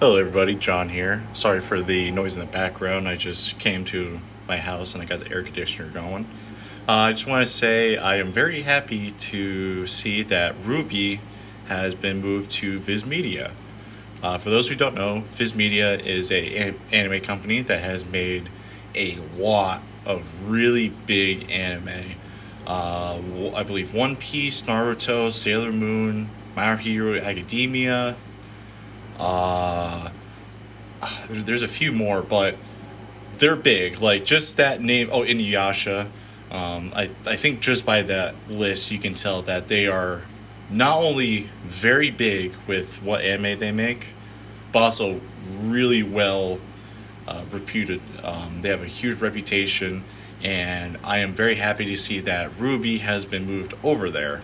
Hello, everybody. John here. Sorry for the noise in the background. I just came to my house and I got the air conditioner going. I just want to say I am very happy to see that RWBY has been moved to VIZ Media. For those who don't know, VIZ Media is a anime company that has made a lot of really big anime. I believe One Piece, Naruto, Sailor Moon, My Hero Academia. Uh, there's a few more, but they're big. Like just that name. Oh, Inuyasha. I think just by that list, you can tell that they are not only very big with what anime they make, but also really well reputed. They have a huge reputation, and I am very happy to see that RWBY has been moved over there.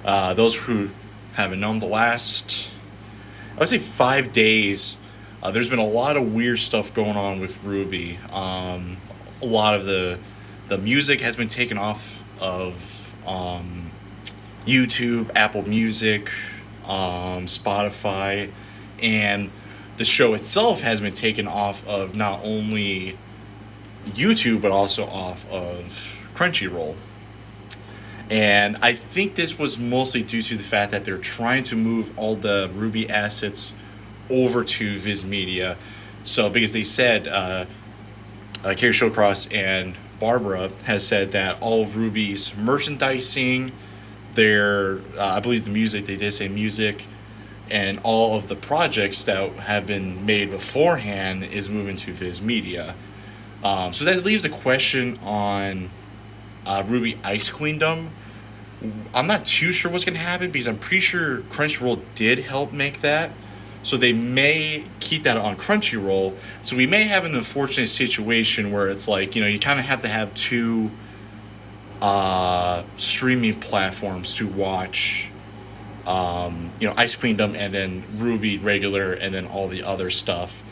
Those who haven't known, the last, I would say, 5 days, there's been a lot of weird stuff going on with RWBY. A lot of the music has been taken off of YouTube, Apple Music, Spotify, and the show itself has been taken off of not only YouTube but also off of Crunchyroll. And I think this was mostly due to the fact that they're trying to move all the RWBY assets over to VIZ Media. So because they said, Carrie Showcross and Barbara has said that all of RWBY's merchandising, their, I believe the music, they did say music, and all of the projects that have been made beforehand is moving to VIZ Media. So that leaves a question on RWBY Ice Queendom. I'm not too sure what's going to happen because I'm pretty sure Crunchyroll did help make that. So they may keep that on Crunchyroll. So we may have an unfortunate situation where it's like, you kind of have to have two streaming platforms to watch, Ice Queendom and then RWBY regular and then all the other stuff.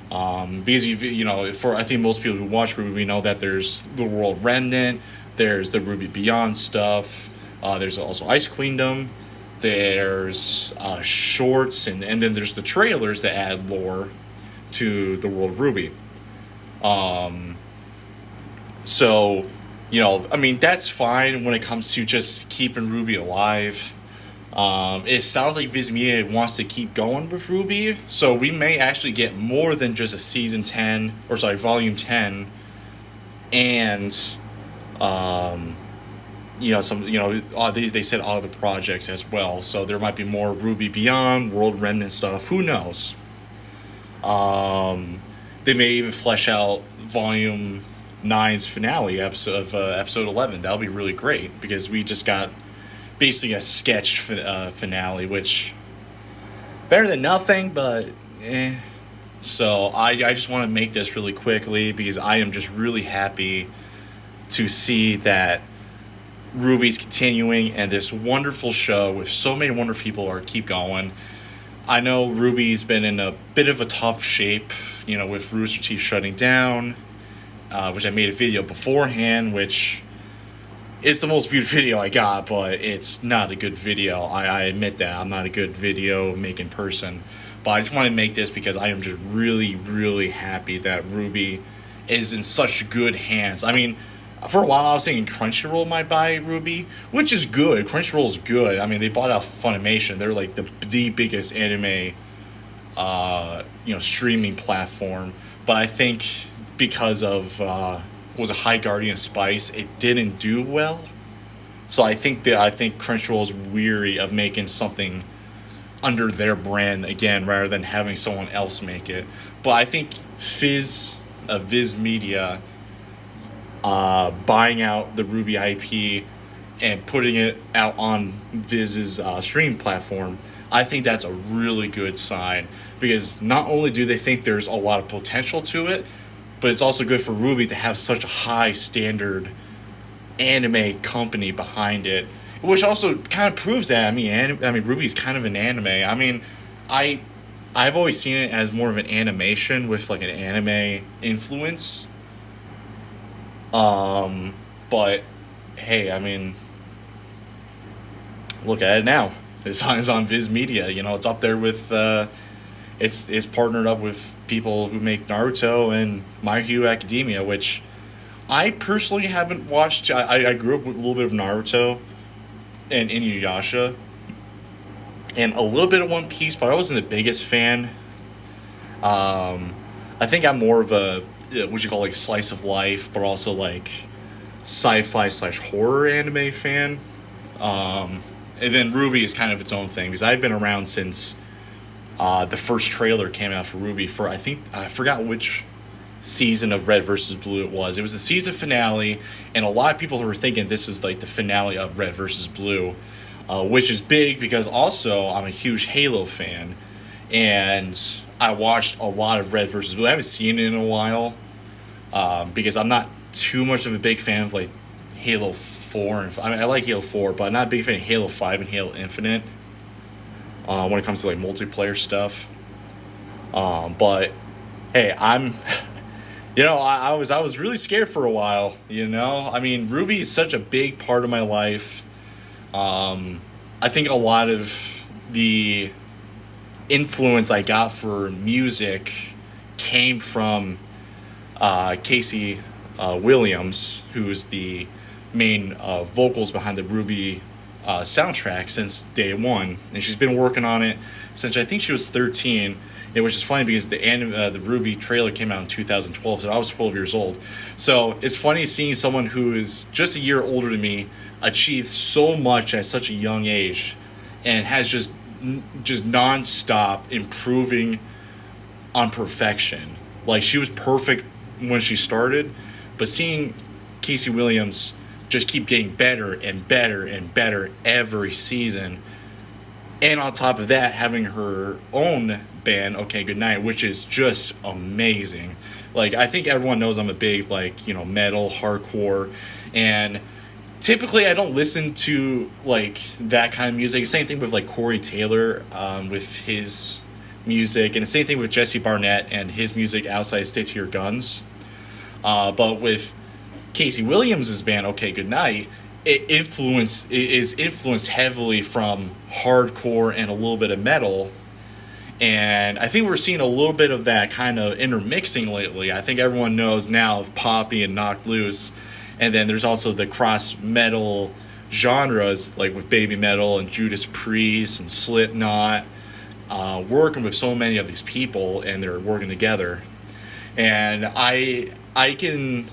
Because for I think most people who watch RWBY, we know that there's the World Remnant, there's the RWBY Beyond stuff, there's also Ice Queendom, there's shorts, and then there's the trailers that add lore to the world of RWBY. So, that's fine when it comes to just keeping RWBY alive. It sounds like VIZ Media wants to keep going with RWBY, so we may actually get more than just a season 10, or sorry, volume 10, and they said all the projects as well. So there might be more RWBY Beyond, World Remnant stuff. Who knows? They may even flesh out volume 9's finale episode 11. That'll be really great because we just got basically a sketch finale, which better than nothing, but eh. So I just want to make this really quickly because I am just really happy to see that RWBY's continuing and this wonderful show with so many wonderful people are keep going. I know RWBY's been in a bit of a tough shape, with Rooster Teeth shutting down, which I made a video beforehand, which is the most viewed video I got, but it's not a good video. I admit that. I'm not a good video making person. But I just want to make this because I am just really, really happy that RWBY is in such good hands. I mean, for a while I was thinking Crunchyroll might buy RWBY, which is good. Crunchyroll's good. I mean, they bought out Funimation. They're like the biggest anime streaming platform. But I think because of was a High Guardian Spice, it didn't do well. So I think Crunchyroll is weary of making something under their brand again rather than having someone else make it. But I think VIZ Media buying out the RWBY IP and putting it out on VIZ's streaming platform, I think that's a really good sign because not only do they think there's a lot of potential to it, but it's also good for RWBY to have such a high standard anime company behind it, which also kind of proves that. RWBY's kind of an anime. I mean, I've always seen it as more of an animation with like an anime influence. But hey, look at it now. It's on VIZ Media. It's up there with it's partnered up with people who make Naruto and My Hero Academia, which I personally haven't watched. I grew up with a little bit of Naruto and Inuyasha and a little bit of One Piece, but I wasn't the biggest fan. I think I'm more of a what you call like a slice of life, but also like sci-fi slash horror anime fan. And then RWBY is kind of its own thing because I've been around since the first trailer came out for RWBY for I forgot which season of Red versus Blue it was. It was the season finale, and a lot of people were thinking this was like the finale of Red versus Blue, which is big because also I'm a huge Halo fan, and I watched a lot of Red versus Blue. I haven't seen it in a while because I'm not too much of a big fan of like Halo 4. I mean, I like Halo 4, but I'm not a big fan of Halo 5 and Halo Infinite when it comes to like multiplayer stuff. But hey, I was really scared for a while. I mean, RWBY is such a big part of my life. I think a lot of the influence I got for music came from Casey Williams, who's the main vocals behind the RWBY soundtrack since day one, and she's been working on it since I think she was 13. Which is funny because the RWBY trailer came out in 2012, so I was 12 years old. So it's funny seeing someone who is just a year older than me achieve so much at such a young age, and has just nonstop improving on perfection. Like, she was perfect when she started, but seeing Casey Williams just keep getting better and better and better every season, and on top of that, having her own band, Okay Goodnight, which is just amazing. Like, I think everyone knows I'm a big, metal, hardcore, and typically I don't listen to, that kind of music. Same thing with, Corey Taylor with his music, and the same thing with Jesse Barnett and his music outside Stick to Your Guns. But with Casey Williams' band, Okay Goodnight, is influenced heavily from hardcore and a little bit of metal, and I think we're seeing a little bit of that kind of intermixing lately. I think everyone knows now of Poppy and Knocked Loose, and then there's also the cross metal genres like with Baby Metal and Judas Priest and Slipknot, working with so many of these people, and they're working together, and I can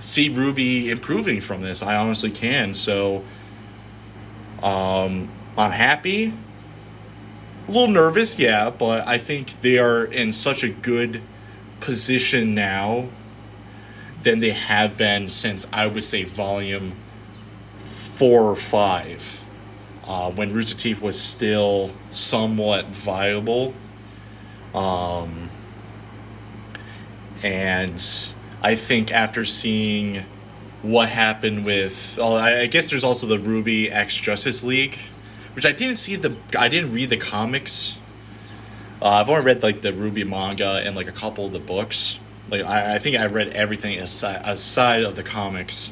see RWBY improving from this. I honestly can. So I'm happy, a little nervous, yeah, but I think they are in such a good position now than they have been since, I would say, volume 4 or 5, when Rooster Teeth was still somewhat viable. And I think after seeing what happened with, I guess there's also the RWBY X Justice League, which I didn't read the comics. I've only read the RWBY manga and a couple of the books. I think I read everything aside of the comics.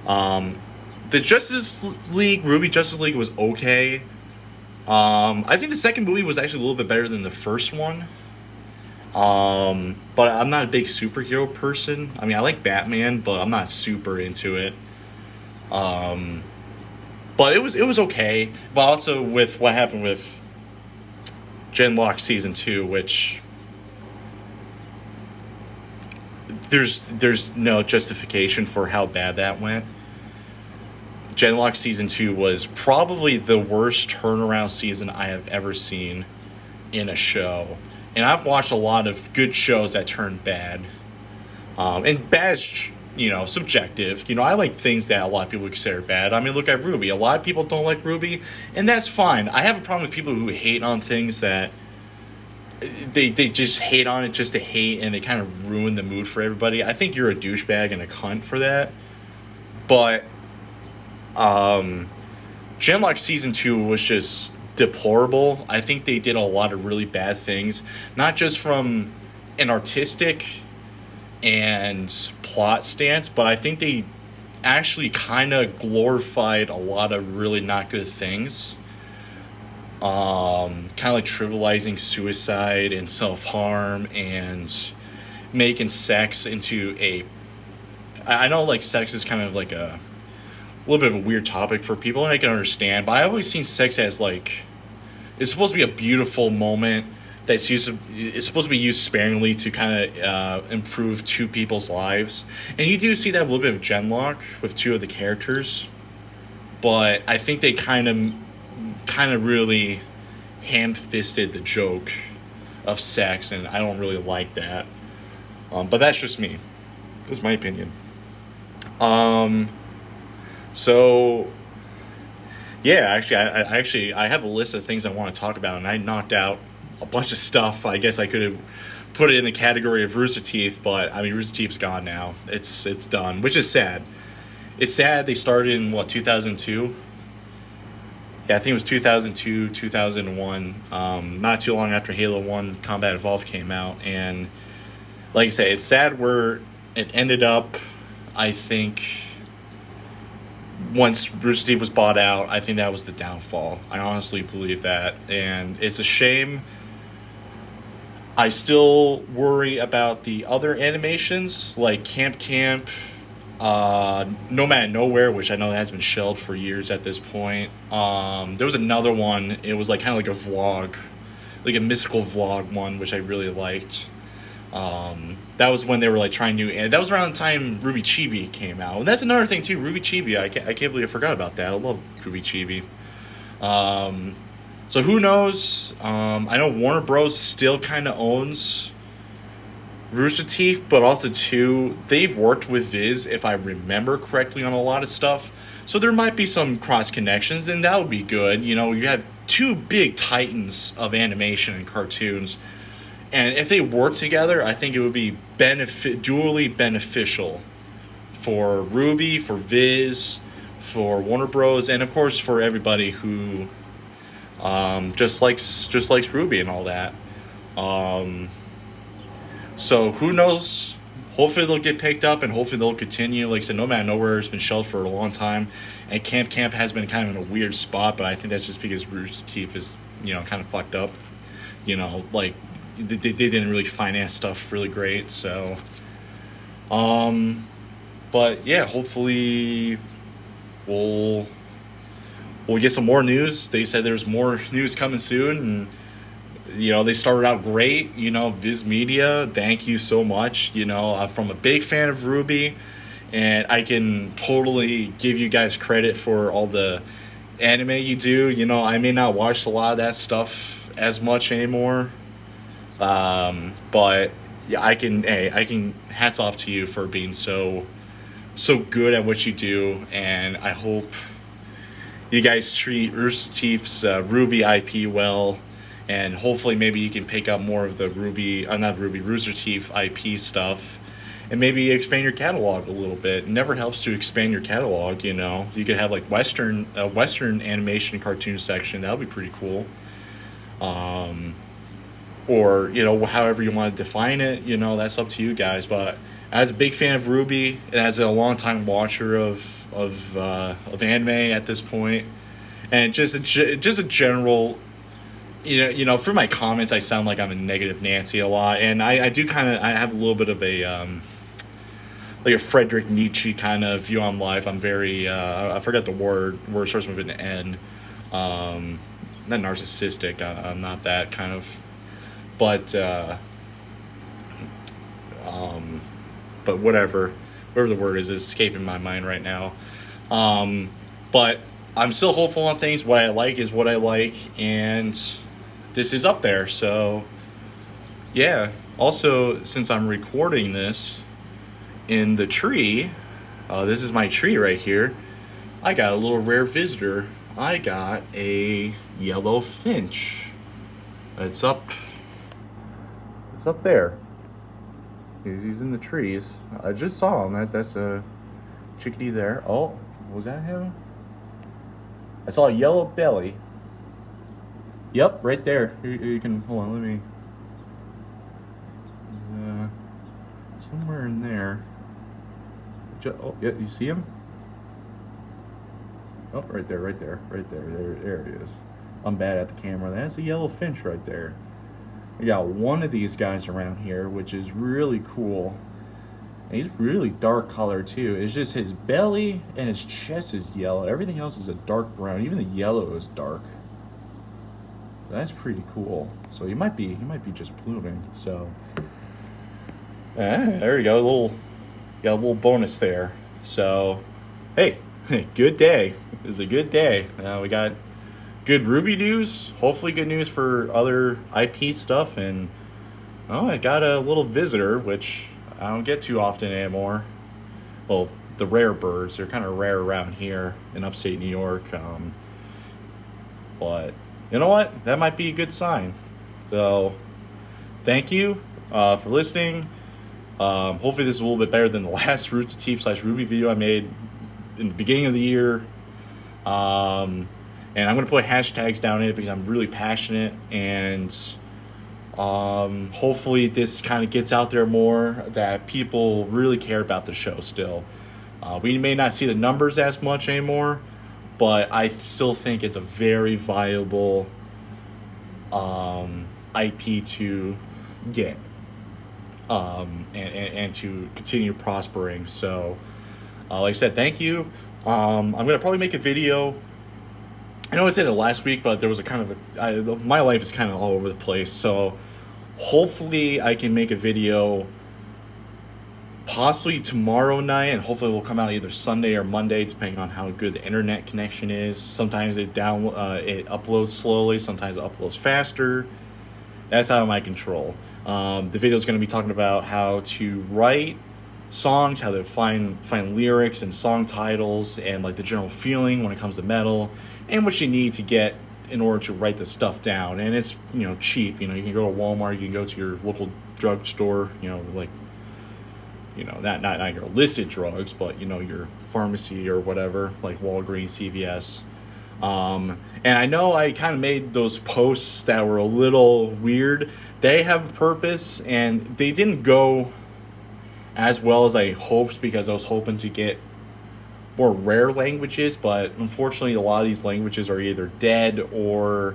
The Justice League, RWBY Justice League was okay. I think the second movie was actually a little bit better than the first one. But I'm not a big superhero person. I mean, I like Batman, but I'm not super into it. But it was okay. But also with what happened with Genlock Season 2, which there's no justification for how bad that went. Genlock Season 2 was probably the worst turnaround season I have ever seen in a show. And I've watched a lot of good shows that turned bad. And bad is, subjective. I like things that a lot of people consider bad. I mean, look at RWBY. A lot of people don't like RWBY, and that's fine. I have a problem with people who hate on things that they just hate on it just to hate, and they kind of ruin the mood for everybody. I think you're a douchebag and a cunt for that. But Genlock Season 2 was just deplorable. I think they did a lot of really bad things, not just from an artistic and plot stance, but I think they actually kind of glorified a lot of really not good things. kind of like trivializing suicide and self-harm and making sex into a, I know like sex is kind of like a little bit of a weird topic for people, and I can understand, but I always seen sex as like, it's supposed to be a beautiful moment that's used. It's supposed to be used sparingly to kind of improve two people's lives, and you do see that a little bit of genlock with two of the characters, but I think they kind of really ham-fisted the joke of sex, and I don't really like that. But that's just me. That's my opinion. So yeah, I have a list of things I want to talk about, and I knocked out a bunch of stuff. I guess I could have put it in the category of Rooster Teeth, but I mean Rooster Teeth's gone now. It's done, which is sad. It's sad. They started in what, 2002. Yeah, I think it was 2002, 2001. Not too long after Halo 1 Combat Evolved came out, and like I say, it's sad where it ended up. I think once Rooster Teeth was bought out, I think that was the downfall. I honestly believe that, and it's a shame. I still worry about the other animations like Camp, Nomad Nowhere, which I know has been shelved for years at this point. There was another one. It was like kind of like a vlog, like a mystical vlog one, which I really liked. That was when they were like trying to, and that was around the time RWBY Chibi came out. And that's another thing too, RWBY Chibi. I can't believe I forgot about that. I love RWBY Chibi. So who knows? I know Warner Bros. Still kind of owns Rooster Teeth, but also too, they've worked with VIZ, if I remember correctly, on a lot of stuff. So there might be some cross connections, and that would be good. You know, you have two big titans of animation and cartoons. And if they work together, I think it would be dually beneficial for RWBY, for VIZ, for Warner Bros., and of course for everybody who just likes RWBY and all that. So who knows? Hopefully they'll get picked up, and hopefully they'll continue. Like I said, Nomad Nowhere has been shelved for a long time, and Camp has been kind of in a weird spot. But I think that's just because Rooster Teeth is, you know, kind of fucked up. You know, like they didn't really finance stuff really great. So, but yeah, hopefully we'll get some more news. They said there's more news coming soon, and you know, they started out great. You know, VIZ Media, thank you so much. You know, I'm from a big fan of RWBY, and I can totally give you guys credit for all the anime you do. You know, I may not watch a lot of that stuff as much anymore, but yeah, I can hats off to you for being so good at what you do, and I hope you guys treat Rooster Teeth's RWBY IP well. And hopefully maybe you can pick up more of the Rooster Teeth IP stuff, and maybe expand your catalog a little bit. It never helps to expand your catalog, you know. You could have like Western animation cartoon section. That would be pretty cool. Or, you know, however you want to define it, you know, that's up to you guys. But as a big fan of RWBY, and as a longtime watcher of anime at this point, and just a general, you know, for my comments, I sound like I'm a negative Nancy a lot, and I do kind of, I have a little bit of a like a Friedrich Nietzsche kind of view on life. I'm very I forgot the word starts with an N. Not narcissistic. I'm not that kind of, but whatever the word is escaping my mind right now. But I'm still hopeful on things. What I like is what I like, and this is up there. So yeah, also, since I'm recording this in the tree, this is my tree right here, I got a little rare visitor. I got a Yellow Finch. It's up there. He's in the trees. I just saw him. That's a chickadee there. Oh, was that him? I saw a yellow belly. Yep, right there. You can, hold on, let me, somewhere in there. Oh, yeah, you see him? Oh, right there. There he is. I'm bad at the camera. That's a yellow finch right there. We got one of these guys around here, which is really cool. And he's really dark color too. It's just his belly and his chest is yellow. Everything else is a dark brown. Even the yellow is dark. That's pretty cool. So he might be just pluming. So there we go. Got a little bonus there. So hey, good day. It was a good day. We got good RWBY news. Hopefully good news for other IP stuff. And I got a little visitor, which I don't get too often anymore. Well, the rare birds, they're kind of rare around here in upstate New York. But you know what? That might be a good sign. So thank you for listening. Hopefully this is a little bit better than the last Roots of Teeth/RWBY video I made in the beginning of the year. And I'm going to put hashtags down in it because I'm really passionate, and hopefully this kind of gets out there more, that people really care about the show still. We may not see the numbers as much anymore, but I still think it's a very viable IP to get and to continue prospering. So like I said, thank you. I'm going to probably make a video. I know I said it last week, but there was a kind of my life is kind of all over the place. So hopefully I can make a video possibly tomorrow night, and hopefully it will come out either Sunday or Monday, depending on how good the internet connection is. Sometimes it uploads slowly, sometimes it uploads faster. That's out of my control. The video is going to be talking about how to write songs, how to find lyrics and song titles, and like the general feeling when it comes to metal, and what you need to get in order to write the stuff down. And it's cheap. You can go to Walmart, you can go to your local drugstore, like not your listed drugs, but your pharmacy or whatever, like Walgreens, CVS. And I know I kind of made those posts that were a little weird. They have a purpose, and they didn't go as well as I hoped, because I was hoping to get more rare languages, but unfortunately a lot of these languages are either dead or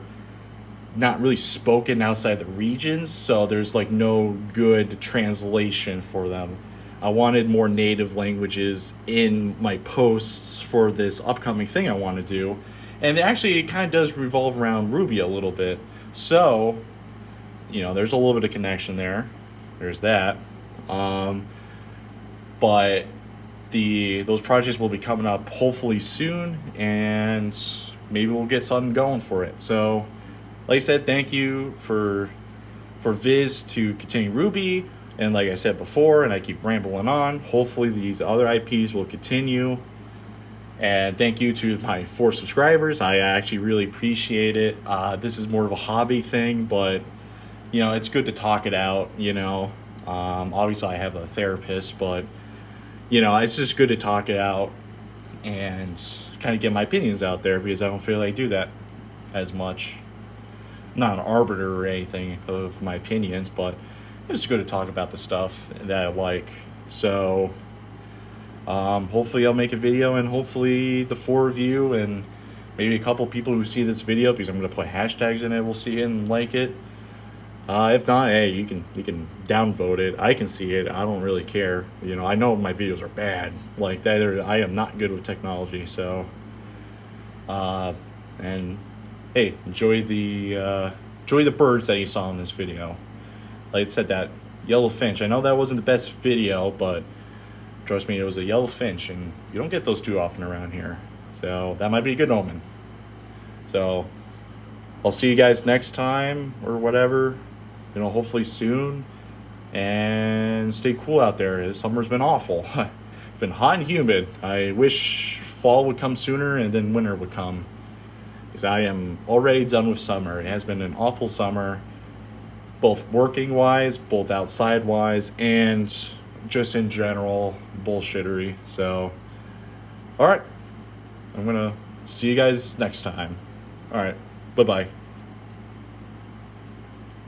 not really spoken outside the regions, so there's like no good translation for them. I wanted more native languages in my posts for this upcoming thing I want to do, and actually it kind of does revolve around RWBY a little bit, so there's a little bit of connection there. There's that. But those projects will be coming up hopefully soon, and maybe we'll get something going for it. So like I said, thank you for VIZ to continue RWBY, and like I said before, and I keep rambling on, hopefully these other IPs will continue. And thank you to my 4 subscribers. I actually really appreciate it. This is more of a hobby thing, but it's good to talk it out. Obviously I have a therapist, but it's just good to talk it out and kind of get my opinions out there, because I don't feel like I do that as much. I'm not an arbiter or anything of my opinions, but it's just good to talk about the stuff that I like. So hopefully I'll make a video, and hopefully the 4 of you and maybe a couple people who see this video, because I'm going to put hashtags in it, will see it and like it. If not, hey, you can downvote it. I can see it. I don't really care. I know my videos are bad. Like that, I am not good with technology. So, and hey, enjoy the birds that you saw in this video. Like I said, that yellow finch. I know that wasn't the best video, but trust me, it was a yellow finch, and you don't get those too often around here. So that might be a good omen. So I'll see you guys next time or whatever. Hopefully soon, and stay cool out there. Summer's been awful. It's been hot and humid. I wish fall would come sooner and then winter would come, because I am already done with summer. It has been an awful summer, both working wise, both outside wise, and just in general bullshittery. So all right, I'm gonna see you guys next time. All right, bye bye.